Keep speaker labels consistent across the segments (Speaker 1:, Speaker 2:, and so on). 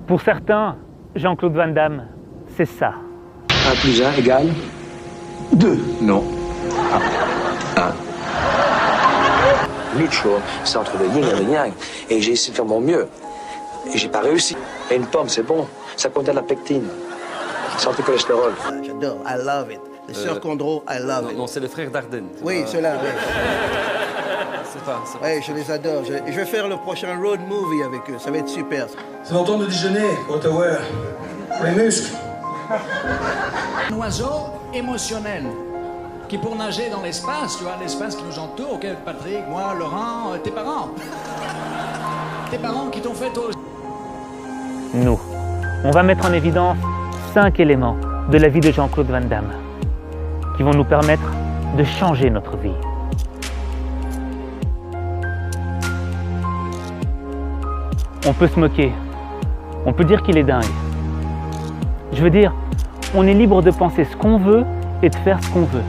Speaker 1: Pour certains, Jean-Claude Van Damme, c'est ça.
Speaker 2: 1 plus 1 égale 2. Non. 1. Lucho, c'est entre le yin et le yang. Et j'ai essayé de faire mon mieux. Et j'ai pas réussi. Et une pomme, c'est bon. Ça contient de la pectine. C'est anti-cholestérol.
Speaker 3: J'adore, I love it. Les sœurs Condro, I love it.
Speaker 4: Non, c'est les frères Dardenne.
Speaker 3: Oui, ceux-là, oui.
Speaker 4: C'est pas.
Speaker 3: Oui, je les adore. Je vais faire le prochain road movie avec eux. Ça va être super.
Speaker 5: C'est mon temps de déjeuner, Ottawa. Pour les muscles.
Speaker 6: Un oiseau émotionnel qui pour nager dans l'espace, tu vois, l'espace qui nous entoure, ok, Patrick, moi, Laurent, tes parents. Tes parents qui t'ont fait toi aussi.
Speaker 1: Nous, on va mettre en évidence 5 éléments de la vie de Jean-Claude Van Damme qui vont nous permettre de changer notre vie. On peut se moquer, on peut dire qu'il est dingue. Je veux dire, on est libre de penser ce qu'on veut et de faire ce qu'on veut.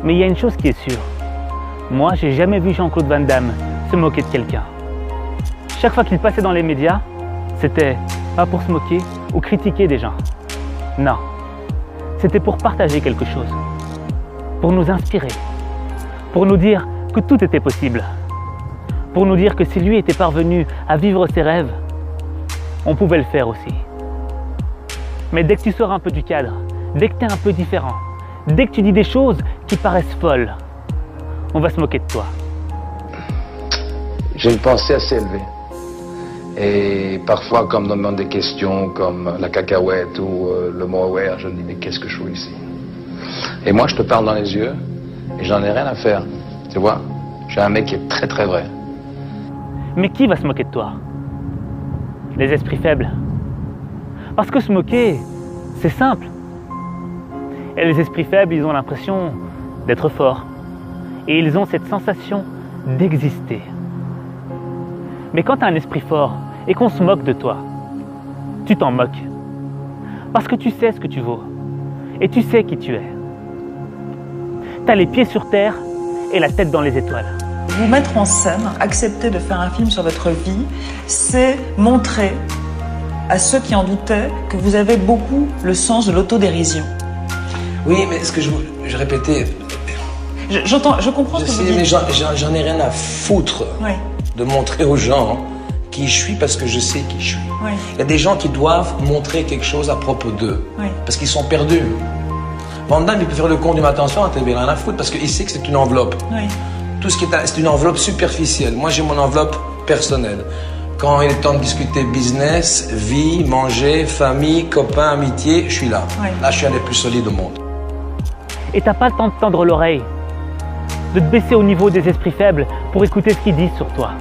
Speaker 1: Mais il y a une chose qui est sûre. Moi, j'ai jamais vu Jean-Claude Van Damme se moquer de quelqu'un. Chaque fois qu'il passait dans les médias, c'était pas pour se moquer ou critiquer des gens. Non, c'était pour partager quelque chose, pour nous inspirer, pour nous dire que tout était possible, pour nous dire que si lui était parvenu à vivre ses rêves, on pouvait le faire aussi. Mais dès que tu sors un peu du cadre, dès que tu es un peu différent, dès que tu dis des choses qui paraissent folles, on va se moquer de toi.
Speaker 7: J'ai une pensée assez élevée. Et parfois, comme on me demande des questions comme la cacahuète ou le mot aware, je me dis mais qu'est-ce que je fous ici? Et moi, je te parle dans les yeux et j'en ai rien à faire. Tu vois, je suis un mec qui est très très vrai.
Speaker 1: Mais qui va se moquer de toi? Les esprits faibles. Parce que se moquer, c'est simple. Et les esprits faibles, ils ont l'impression d'être forts. Et ils ont cette sensation d'exister. Mais quand tu as un esprit fort et qu'on se moque de toi, tu t'en moques. Parce que tu sais ce que tu vaux. Et tu sais qui tu es. Tu as les pieds sur terre et la tête dans les étoiles.
Speaker 8: Vous mettre en scène, accepter de faire un film sur votre vie, c'est montrer à ceux qui en doutaient que vous avez beaucoup le sens de l'autodérision.
Speaker 5: Oui, mais ce que je répétais...
Speaker 8: Je comprends ce que vous dites.
Speaker 5: Mais j'en ai rien à foutre de montrer aux gens qui je suis parce que je sais qui je suis.
Speaker 8: Oui.
Speaker 5: Il y a des gens qui doivent montrer quelque chose à propos d'eux parce qu'ils sont perdus. Van Damme, il peut faire le con du matin au soir, t'as rien à foutre parce qu'il sait que c'est une enveloppe.
Speaker 8: Oui.
Speaker 5: Tout ce qui est, c'est une enveloppe superficielle. Moi, j'ai mon enveloppe personnelle. Quand il est temps de discuter business, vie, manger, famille, copains, amitié, je suis là.
Speaker 8: Oui.
Speaker 5: Là, je suis un des plus solides au monde.
Speaker 1: Et t'as pas le temps de tendre l'oreille, de te baisser au niveau des esprits faibles pour écouter ce qu'ils disent sur toi.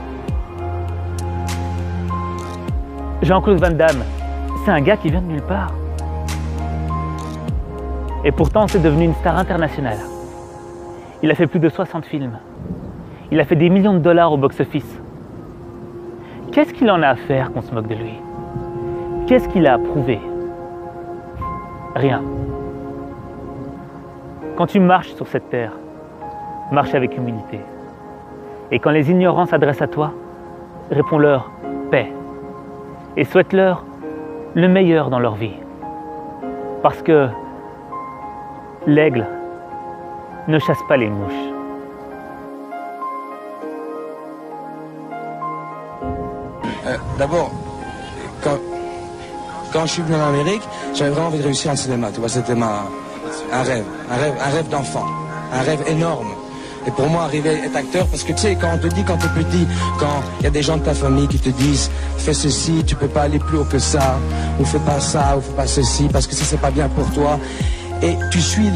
Speaker 1: Jean-Claude Van Damme, c'est un gars qui vient de nulle part. Et pourtant, c'est devenu une star internationale. Il a fait plus de 60 films. Il a fait des millions de dollars au box-office. Qu'est-ce qu'il en a à faire qu'on se moque de lui? Qu'est-ce qu'il a à prouver? Rien. Quand tu marches sur cette terre, marche avec humilité. Et quand les ignorants s'adressent à toi, réponds-leur paix. Et souhaite-leur le meilleur dans leur vie. Parce que l'aigle ne chasse pas les mouches.
Speaker 5: D'abord, quand je suis venu en Amérique, j'avais vraiment envie de réussir en cinéma. Tu vois, c'était un rêve d'enfant, un rêve énorme. Et pour moi, arriver à être acteur, parce que tu sais, quand on te dit, quand t'es petit, quand il y a des gens de ta famille qui te disent, fais ceci, tu peux pas aller plus haut que ça, ou fais pas ça, ou fais pas ceci, parce que ça c'est pas bien pour toi. Et tu suis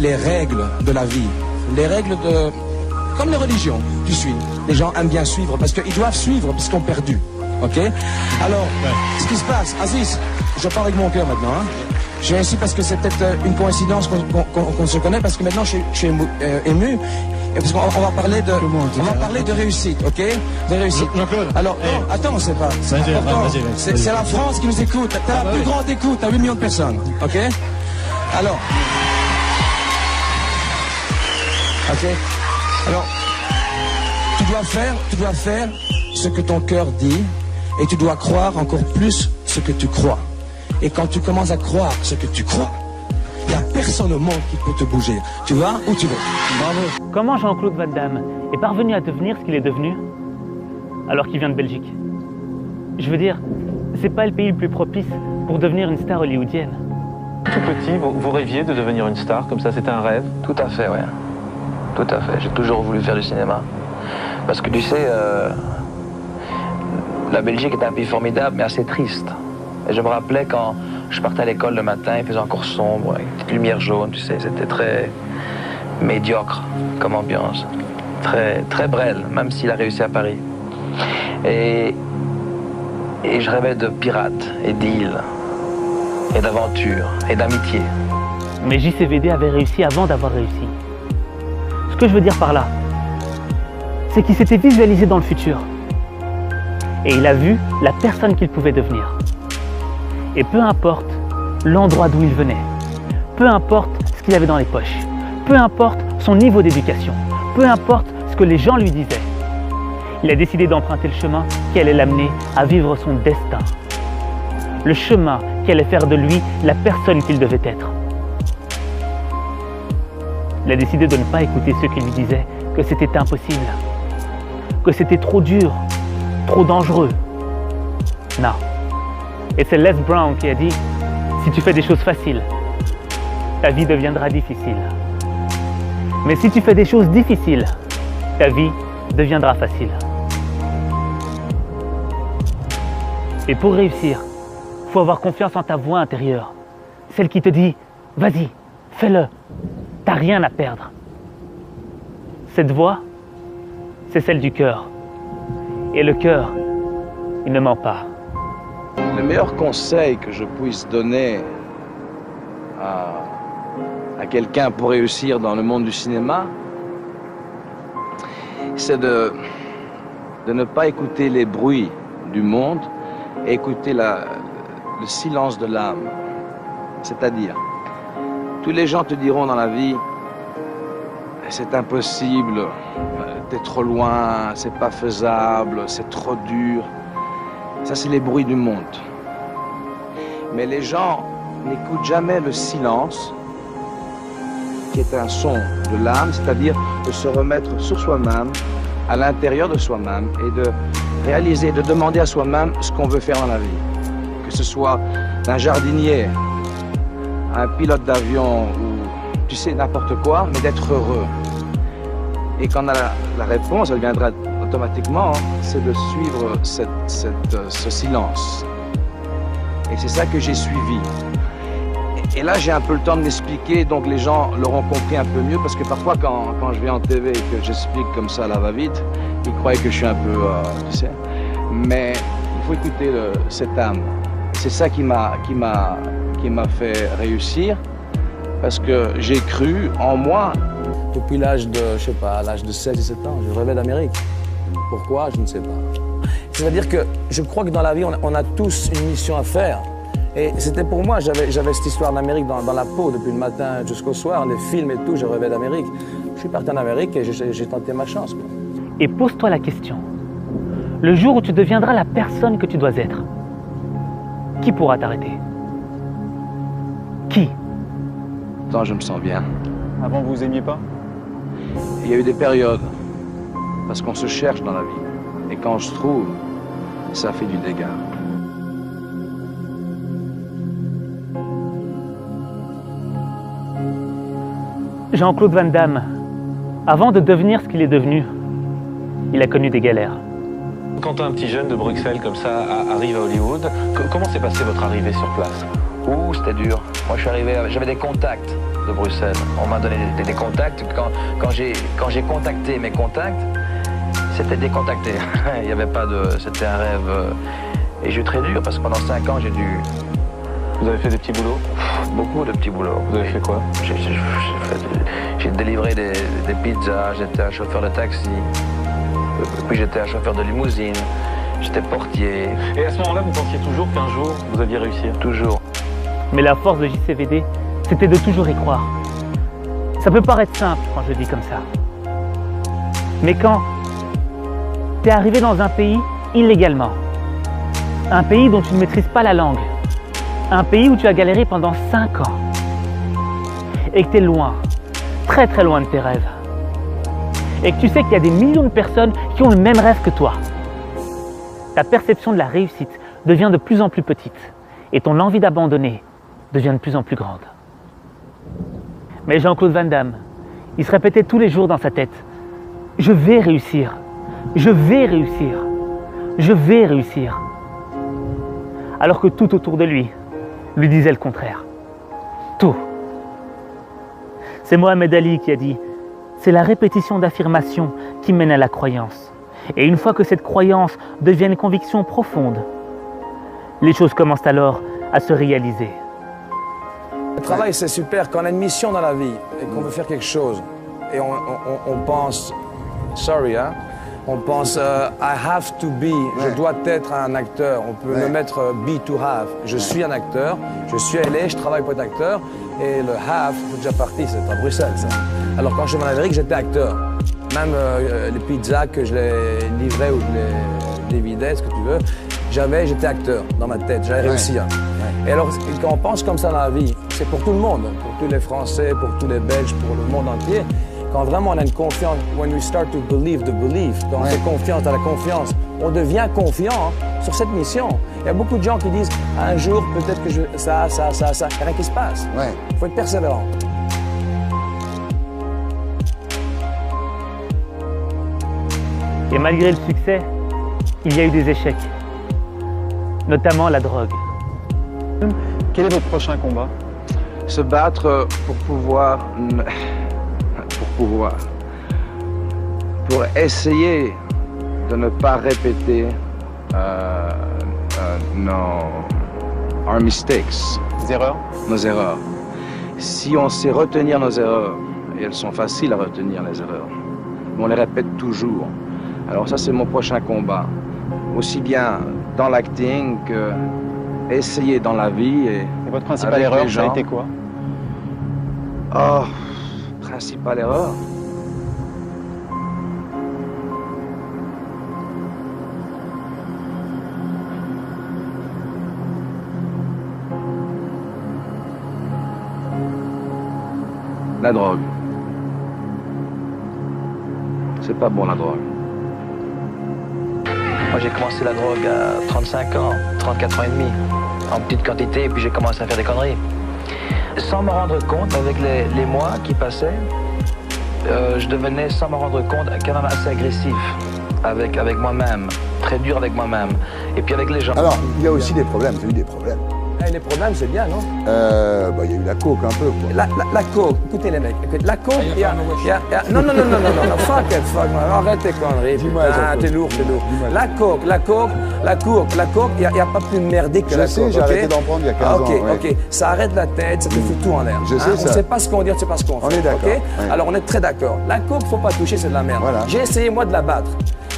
Speaker 5: les règles de la vie, les règles de... Comme les religions, tu suis. Les gens aiment bien suivre, parce qu'ils doivent suivre, parce qu'ils ont perdu. Ok? Alors, ce qui se passe, Aziz, je parle avec mon cœur maintenant, hein. Je viens ici parce que c'est peut-être une coïncidence qu'on se connaît, parce que maintenant je suis ému. Et parce qu'on va parler de réussite, ok? De réussite. Alors, non, attends, c'est pas. C'est la France qui nous écoute. T'as la plus grande écoute, t'as 8 millions de personnes, ok? Alors. Ok? Alors, tu dois faire ce que ton cœur dit, Et tu dois croire encore plus ce que tu crois. Et quand tu commences à croire ce que tu crois, il n'y a personne au monde qui peut te bouger. Tu vas où tu veux. Bravo.
Speaker 1: Comment Jean-Claude Van Damme est parvenu à devenir ce qu'il est devenu alors qu'il vient de Belgique? Je veux dire, c'est pas le pays le plus propice pour devenir une star hollywoodienne.
Speaker 9: Tout petit, vous rêviez de devenir une star, comme ça, c'était un rêve?
Speaker 7: Tout à fait, oui. Tout à fait. J'ai toujours voulu faire du cinéma. Parce que tu sais, la Belgique est un pays formidable, mais assez triste. Et je me rappelais quand je partais à l'école le matin, il faisait encore sombre, avec une petite lumière jaune, tu sais, c'était très médiocre comme ambiance. Très Brel, même s'il a réussi à Paris. Et je rêvais de pirates et d'îles, et d'aventure, et d'amitié.
Speaker 1: Mais JCVD avait réussi avant d'avoir réussi. Ce que je veux dire par là, c'est qu'il s'était visualisé dans le futur. Et il a vu la personne qu'il pouvait devenir. Et peu importe l'endroit d'où il venait, peu importe ce qu'il avait dans les poches, peu importe son niveau d'éducation, peu importe ce que les gens lui disaient, il a décidé d'emprunter le chemin qui allait l'amener à vivre son destin. Le chemin qui allait faire de lui la personne qu'il devait être. Il a décidé de ne pas écouter ceux qui lui disaient que c'était impossible, que c'était trop dur, trop dangereux. Non. Et c'est Les Brown qui a dit « Si tu fais des choses faciles, ta vie deviendra difficile. Mais si tu fais des choses difficiles, ta vie deviendra facile. » Et pour réussir, il faut avoir confiance en ta voix intérieure, celle qui te dit « Vas-y, fais-le, t'as rien à perdre. » Cette voix, c'est celle du cœur. Et le cœur, il ne ment pas.
Speaker 10: Le meilleur conseil que je puisse donner à quelqu'un pour réussir dans le monde du cinéma, c'est de ne pas écouter les bruits du monde et écouter le silence de l'âme. C'est-à-dire, tous les gens te diront dans la vie, c'est impossible, t'es trop loin, c'est pas faisable, c'est trop dur. Ça, c'est les bruits du monde. Mais les gens n'écoutent jamais le silence, qui est un son de l'âme, c'est-à-dire de se remettre sur soi-même, à l'intérieur de soi-même, et de réaliser, de demander à soi-même ce qu'on veut faire dans la vie. Que ce soit d'un jardinier, un pilote d'avion, ou tu sais, n'importe quoi, mais d'être heureux. Et quand on a la réponse, elle viendra automatiquement, c'est de suivre ce silence. Et c'est ça que j'ai suivi. Et là, j'ai un peu le temps de m'expliquer, donc les gens l'auront compris un peu mieux, parce que parfois, quand je vais en TV et que j'explique comme ça à la va-vite, ils croient que je suis un peu, tu sais. Mais il faut écouter cette âme. C'est ça qui m'a fait réussir, parce que j'ai cru en moi. Depuis l'âge de, je sais pas, l'âge de 16 et 17 ans, je rêvais d'Amérique. Pourquoi? Je ne sais pas. C'est-à-dire que je crois que dans la vie, on a tous une mission à faire. Et c'était pour moi, j'avais cette histoire d'Amérique dans la peau depuis le matin jusqu'au soir, les films et tout, je rêvais d'Amérique. Je suis parti en Amérique et j'ai tenté ma chance, quoi.
Speaker 1: Et pose-toi la question. Le jour où tu deviendras la personne que tu dois être, qui pourra t'arrêter? Qui?
Speaker 10: Tant je me sens bien.
Speaker 9: Avant, vous aimiez pas?
Speaker 10: Il y a eu des périodes, parce qu'on se cherche dans la vie. Et quand on se trouve, ça fait du dégât.
Speaker 1: Jean-Claude Van Damme, avant de devenir ce qu'il est devenu, il a connu des galères.
Speaker 9: Quand un petit jeune de Bruxelles comme ça arrive à Hollywood, comment s'est passée votre arrivée sur place?
Speaker 7: Ouh, c'était dur. Moi, je suis arrivé, j'avais des contacts de Bruxelles. On m'a donné des contacts. Quand j'ai contacté mes contacts, c'était décontacté. Il n'y avait pas de... C'était un rêve. Et j'ai eu très dur, parce que pendant 5 ans, j'ai dû...
Speaker 9: Vous avez fait des petits boulots?
Speaker 7: Beaucoup de petits boulots.
Speaker 9: Vous avez fait quoi?
Speaker 7: J'ai délivré des pizzas, j'étais un chauffeur de taxi, puis j'étais un chauffeur de limousine, j'étais portier.
Speaker 9: Et à ce moment-là, vous pensiez toujours qu'un jour, vous alliez réussir?
Speaker 7: Toujours.
Speaker 1: Mais la force de JCVD, c'était de toujours y croire. Ça peut paraître simple quand je le dis comme ça. Mais quand t'es arrivé dans un pays illégalement, Un pays dont tu ne maîtrises pas la langue. Un pays où tu as galéré pendant 5 ans. Et que tu es loin, très très loin de tes rêves. Et que tu sais qu'il y a des millions de personnes qui ont le même rêve que toi. Ta perception de la réussite devient de plus en plus petite et ton envie d'abandonner devient de plus en plus grande. Mais Jean-Claude Van Damme, il se répétait tous les jours dans sa tête « Je vais réussir, je vais réussir, je vais réussir ». Alors que tout autour de lui disait le contraire. Tout. C'est Mohamed Ali qui a dit « C'est la répétition d'affirmations qui mène à la croyance. Et une fois que cette croyance devient une conviction profonde, les choses commencent alors à se réaliser. »
Speaker 5: Le travail, c'est super. Quand on a une mission dans la vie et qu'on veut faire quelque chose, et on pense, sorry, hein, on pense, I have to be, je dois être un acteur. On peut le mettre be to have. Je suis un acteur, je suis à LA, je travaille pour être acteur, et le have, c'est déjà parti, c'est à Bruxelles, ça. Alors quand je suis en Amérique, j'étais acteur. Même les pizzas que je les livrais ou je les dévidais, ce que tu veux, j'étais acteur dans ma tête, j'avais réussi. Hein. Et alors, quand on pense comme ça dans la vie, c'est pour tout le monde, pour tous les Français, pour tous les Belges, pour le monde entier. Quand vraiment on a une confiance, when we start to believe the belief, quand on fait confiance dans la confiance, on devient confiant sur cette mission. Il y a beaucoup de gens qui disent, un jour, peut-être que ça, il n'y a rien qui se passe. Il faut être persévérant.
Speaker 1: Et malgré le succès, il y a eu des échecs, notamment la drogue.
Speaker 11: Quel est votre prochain combat?
Speaker 10: Se battre pour essayer de ne pas répéter our mistakes, nos erreurs. Si on sait retenir nos erreurs, et elles sont faciles à retenir les erreurs, mais on les répète toujours. Alors ça, c'est mon prochain combat. Aussi bien dans l'acting que essayer dans la vie. Et
Speaker 11: votre principale erreur, ça a été quoi?
Speaker 10: Oh, principale erreur? La drogue. C'est pas bon, la drogue.
Speaker 2: Moi, j'ai commencé la drogue à 35 ans, 34 ans et demi, en petite quantité, et puis j'ai commencé à faire des conneries. Sans me rendre compte, avec les mois qui passaient, je devenais, sans me rendre compte, quand même assez agressif avec moi-même, très dur avec moi-même, et puis avec les gens.
Speaker 12: Alors, il y a aussi des problèmes, j'ai eu des problèmes.
Speaker 5: Les problèmes, c'est bien, non?
Speaker 12: Il y a eu la coke un peu, quoi.
Speaker 5: La coke, écoutez les mecs, la coke, non, fuck, arrête tes conneries.
Speaker 12: Dis-moi,
Speaker 5: t'es lourd. La coke, il n'y a pas plus merdique que la coke.
Speaker 12: Je sais, j'ai arrêté d'en prendre il y a 15 ans.
Speaker 5: Ok, ça arrête la tête, ça te fout tout en l'air.
Speaker 12: Je sais ça.
Speaker 5: On ne sait pas ce qu'on dit, on ne sait pas ce qu'on fait.
Speaker 12: On est d'accord.
Speaker 5: Alors on est très d'accord. La coke, il ne faut pas toucher, c'est de la merde. J'ai essayé moi de la battre.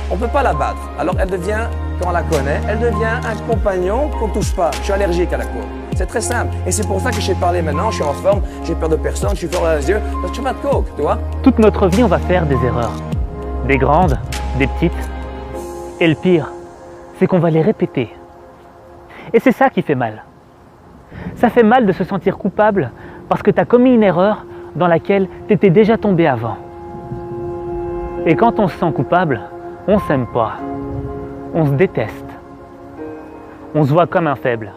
Speaker 5: On ne peut pas la battre. Alors elle devient, quand on la connaît, elle devient un compagnon qu'on ne touche pas. Je suis allergique à la coke. C'est très simple. Et c'est pour ça que je sais parler maintenant, je suis en forme, j'ai peur de personne, je suis fort dans les yeux, parce que je fais pas de coke, tu vois.
Speaker 1: Toute notre vie, on va faire des erreurs. Des grandes, des petites. Et le pire, c'est qu'on va les répéter. Et c'est ça qui fait mal. Ça fait mal de se sentir coupable parce que tu as commis une erreur dans laquelle tu étais déjà tombé avant. Et quand on se sent coupable, on s'aime pas. On se déteste. On se voit comme un faible.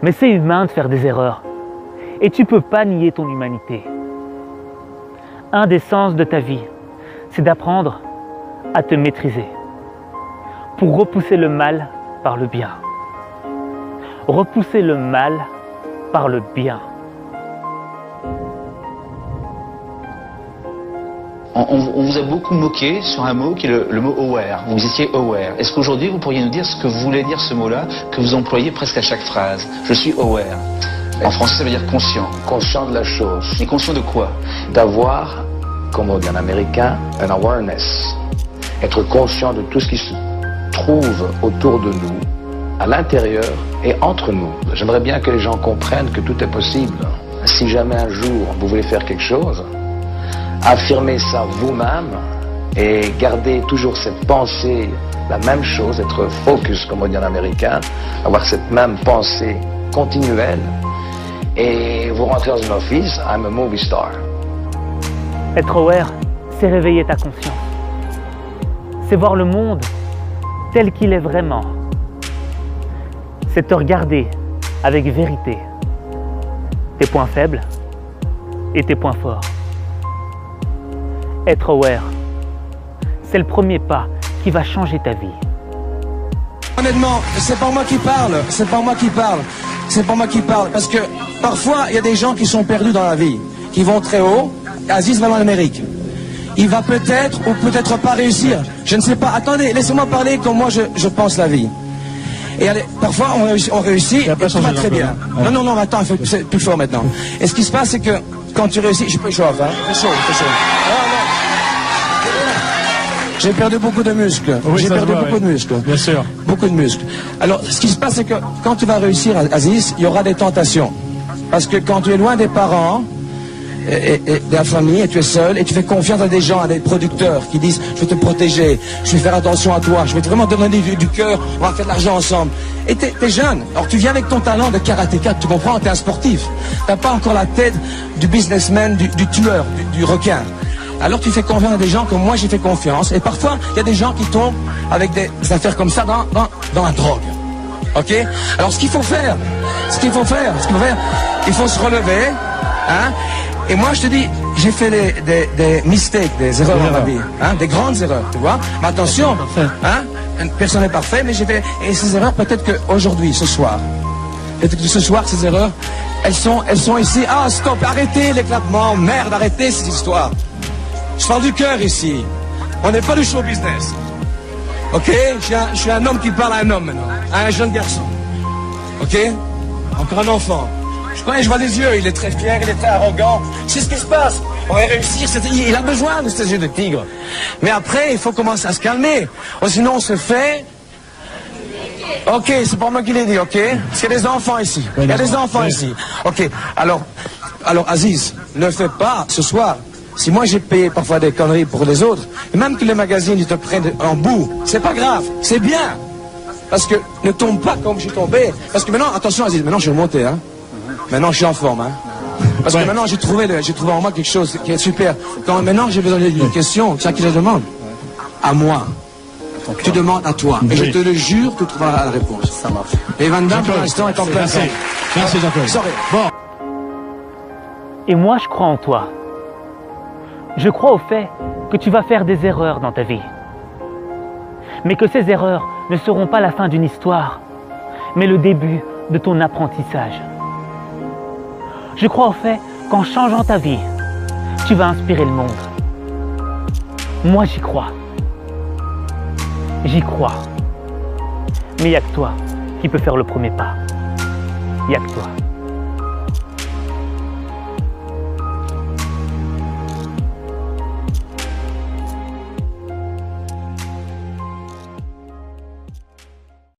Speaker 1: Mais c'est humain de faire des erreurs. Et tu ne peux pas nier ton humanité. Un des sens de ta vie, c'est d'apprendre à te maîtriser. Pour repousser le mal par le bien. Repousser le mal par le bien.
Speaker 13: On vous a beaucoup moqué sur un mot qui est le mot aware. Vous étiez aware. Est-ce qu'aujourd'hui vous pourriez nous dire ce que voulait dire ce mot-là que vous employez presque à chaque phrase? Je suis aware. En français, ça veut dire conscient.
Speaker 7: Conscient de la chose.
Speaker 13: Et conscient de quoi?
Speaker 7: D'avoir, comme on dit en américain, an awareness. Être conscient de tout ce qui se trouve autour de nous, à l'intérieur et entre nous. J'aimerais bien que les gens comprennent que tout est possible. Si jamais un jour vous voulez faire quelque chose, affirmez ça vous-même et garder toujours cette pensée, la même chose, être focus, comme on dit en américain, avoir cette même pensée continuelle, et vous rentrez dans un office, I'm a movie star.
Speaker 1: Être aware, c'est réveiller ta conscience. C'est voir le monde tel qu'il est vraiment. C'est te regarder avec vérité. Tes points faibles et tes points forts. Être aware, c'est le premier pas qui va changer ta vie.
Speaker 5: Honnêtement, c'est pas moi qui parle, c'est pas moi qui parle, c'est pas moi qui parle, parce que parfois il y a des gens qui sont perdus dans la vie, qui vont très haut. Aziz va en Amérique. Il va peut-être ou peut-être pas réussir. Je ne sais pas. Attendez, laissez-moi parler comme moi je pense la vie. Et allez, parfois on réussit et tout va très bien. Ouais. Non, attends, c'est plus fort maintenant. Et ce qui se passe, c'est que quand tu réussis, je peux chauffer, hein. C'est chaud. J'ai perdu beaucoup de muscles.
Speaker 14: Oui,
Speaker 5: j'ai perdu beaucoup de muscles.
Speaker 14: Bien sûr.
Speaker 5: Beaucoup de muscles. Alors, ce qui se passe, c'est que quand tu vas réussir, Aziz, il y aura des tentations. Parce que quand tu es loin des parents et de la famille, et tu es seul, et tu fais confiance à des gens, à des producteurs qui disent « Je vais te protéger, je vais faire attention à toi, je vais vraiment te donner du cœur, on va faire de l'argent ensemble. » Et t'es jeune. Alors tu viens avec ton talent de karatéka, tu comprends, t'es un sportif. T'as pas encore la tête du businessman, du tueur, du requin. Alors tu fais confiance à des gens comme moi j'ai fait confiance. Et parfois, il y a des gens qui tombent avec des affaires comme ça dans la drogue. Ok? Alors ce qu'il faut faire, il faut se relever. Hein? Et moi je te dis, j'ai fait des mistakes, des erreurs dans ma vie. Hein? Des grandes erreurs, tu vois? Mais attention, hein? Personne n'est parfait, mais j'ai fait... Et ces erreurs, peut-être qu'aujourd'hui, ce soir, ces erreurs, elles sont ici. Ah, stop, arrêtez l'éclatement, merde, arrêtez cette histoire. Je parle du cœur ici. On n'est pas du show business. Ok? Je suis un homme qui parle à un homme maintenant. À un jeune garçon. Ok? Encore un enfant. Je vois les yeux, il est très fier, il est très arrogant. C'est ce qui se passe. On va réussir. Il a besoin de ces yeux de tigre. Mais après, il faut commencer à se calmer. Sinon, on se fait... Ok, c'est pas moi qui l'ai dit, ok? Parce qu'il y a des enfants ici. Il y a des enfants ici. Ok, alors Aziz, ne fais pas ce soir. Si moi j'ai payé parfois des conneries pour les autres, et même que les magazines ils te prennent en bout, c'est pas grave, c'est bien. Parce que ne tombe pas comme je suis tombé. Parce que maintenant, attention Aziz, maintenant je vais monter, hein. Maintenant je suis en forme, hein. Parce que maintenant j'ai trouvé en moi quelque chose qui est super. Maintenant j'ai besoin d'une question, c'est à qui je demande? À moi. Tu demandes à toi. Et je te le jure, tu trouveras la réponse. Ça marche. Et Van Damme pour l'instant est en plein.
Speaker 14: Merci Jean-Claude.
Speaker 5: Bon.
Speaker 1: Et moi je crois en toi. Je crois au fait que tu vas faire des erreurs dans ta vie. Mais que ces erreurs ne seront pas la fin d'une histoire, mais le début de ton apprentissage. Je crois au fait qu'en changeant ta vie, tu vas inspirer le monde. Moi j'y crois. J'y crois. Mais il n'y a que toi qui peux faire le premier pas. Il n'y a que toi.